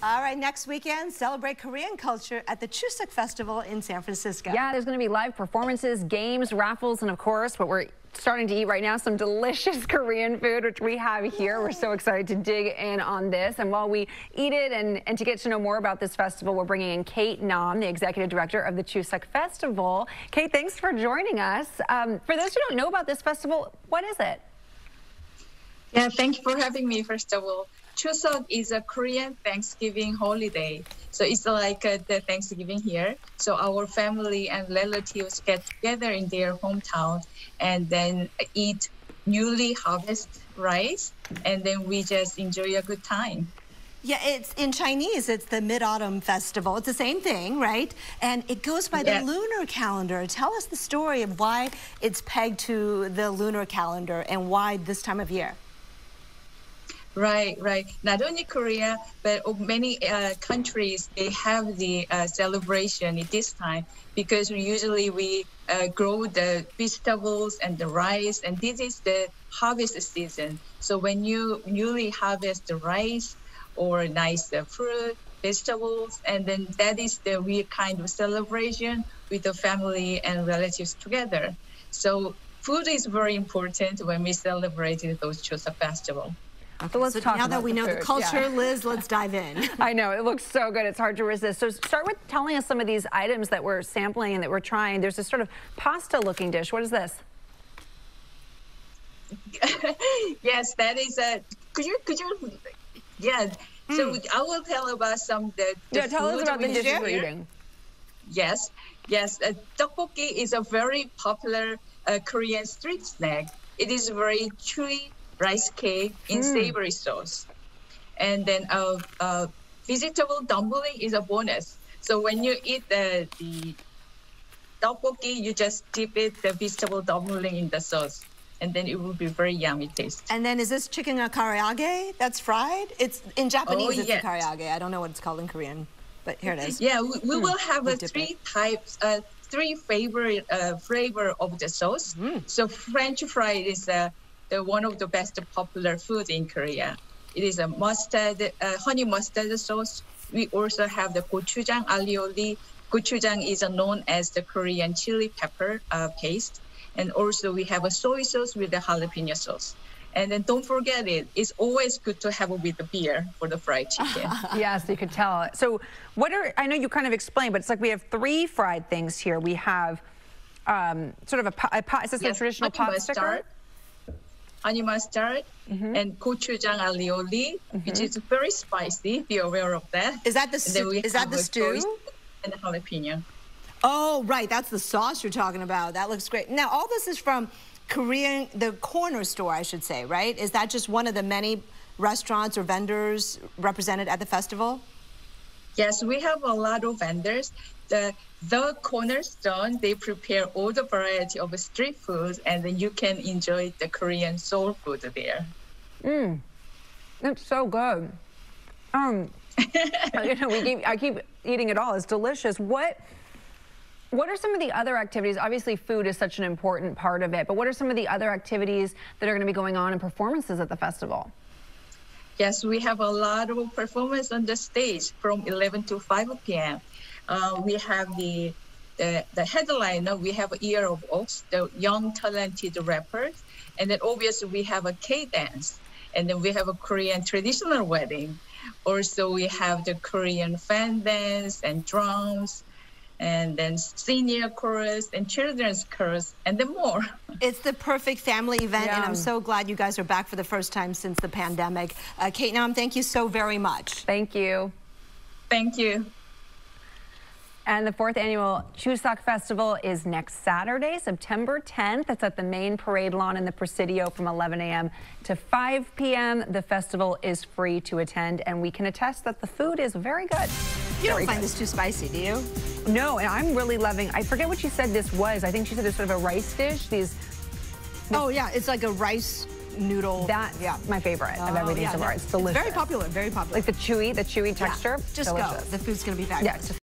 All right, next weekend, celebrate Korean culture at the Chuseok Festival in San Francisco. Yeah, there's going to be live performances, games, raffles, and of course, what we're starting to eat right now, some delicious Korean food, which we have here. Yay. We're so excited to dig in on this. And while we eat it and to get to know more about this festival, we're bringing in Kate Nam, the executive director of the Chuseok Festival. Kate, thanks for joining us. For those who don't know about this festival, what is it? Yeah, thank you for having me, first of all. Chuseok is a Korean Thanksgiving holiday. So it's like the Thanksgiving here. So our family and relatives get together in their hometown and then eat newly harvested rice. And then we just enjoy a good time. Yeah, it's in Chinese, it's the Mid-Autumn Festival. It's the same thing, right? And it goes by the lunar calendar. Tell us the story of why it's pegged to the lunar calendar and why this time of year. Right. Not only Korea, but many countries, they have the celebration at this time because usually we grow the vegetables and the rice, and this is the harvest season. So when you newly harvest the rice or nice fruit, vegetables, and then that is the weird kind of celebration with the family and relatives together. So food is very important when we celebrate those Chuseok festival. Okay, so let's talk now that we know the culture, Liz, let's dive in. I know, it looks so good. It's hard to resist. So start with telling us some of these items that we're sampling and that we're trying. There's this sort of pasta-looking dish. What is this? Yes, that is a... Could you... Yeah. So I will tell about some the tell us about the dishes we're eating. Yes. Dokkaebier is a very popular Korean street snack. It is very chewy rice cake in savory sauce. And then vegetable dumpling is a bonus. So when you eat the tteokbokki, you just dip the vegetable dumpling in the sauce. And then it will be very yummy taste. And then is this chicken karaage that's fried? It's in Japanese, it's a karaage. I don't know what it's called in Korean, but here it is. Yeah, we will have three types, three favorite flavor of the sauce. So French fry is one of the best popular food in Korea. It is a mustard, honey mustard sauce. We also have the gochujang alioli. Gochujang is known as the Korean chili pepper paste. And also we have a soy sauce with the jalapeno sauce. And then don't forget it's always good to have it with the beer for the fried chicken. Yes, you could tell. So I know you kind of explained, but it's like we have three fried things here. We have sort of is this a traditional pot sticker? Honey mustard and gochujang alioli, which is very spicy. Be aware of that. Is that the stew? And jalapeno. Oh, right. That's the sauce you're talking about. That looks great. Now, all this is from the Korner Store, I should say, right? Is that just one of the many restaurants or vendors represented at the festival? Yes, we have a lot of vendors. The Korner Store, they prepare all the variety of street food, and then you can enjoy the Korean soul food there. It's so good. I keep eating it all. It's delicious. What are some of the other activities? Obviously, food is such an important part of it, but what are some of the other activities that are going to be going on and performances at the festival? Yes, we have a lot of performance on the stage from 11 to 5 p.m. We have the headliner. We have Ear of Oaks, the young talented rappers, and then obviously we have a K-dance, and then we have a Korean traditional wedding. Also, we have the Korean fan dance and drums, and then senior chorus and children's chorus, and then more. It's the perfect family event, and I'm so glad you guys are back for the first time since the pandemic. Kate Nam, thank you so very much. Thank you. Thank you. And the 4th annual Chuseok Festival is next Saturday, September 10th. It's at the main parade lawn in the Presidio from 11 a.m. to 5 p.m. The festival is free to attend, and we can attest that the food is very good. You don't find this too spicy, do you? No, and I'm really loving, I forget what she said this was. I think she said it's sort of a rice dish. Oh, yeah, it's like a rice noodle. That's my favorite of everything so far. It's delicious. It's very popular, very popular. Like the chewy texture. Just delicious. Go. The food's going to be fabulous. Yeah,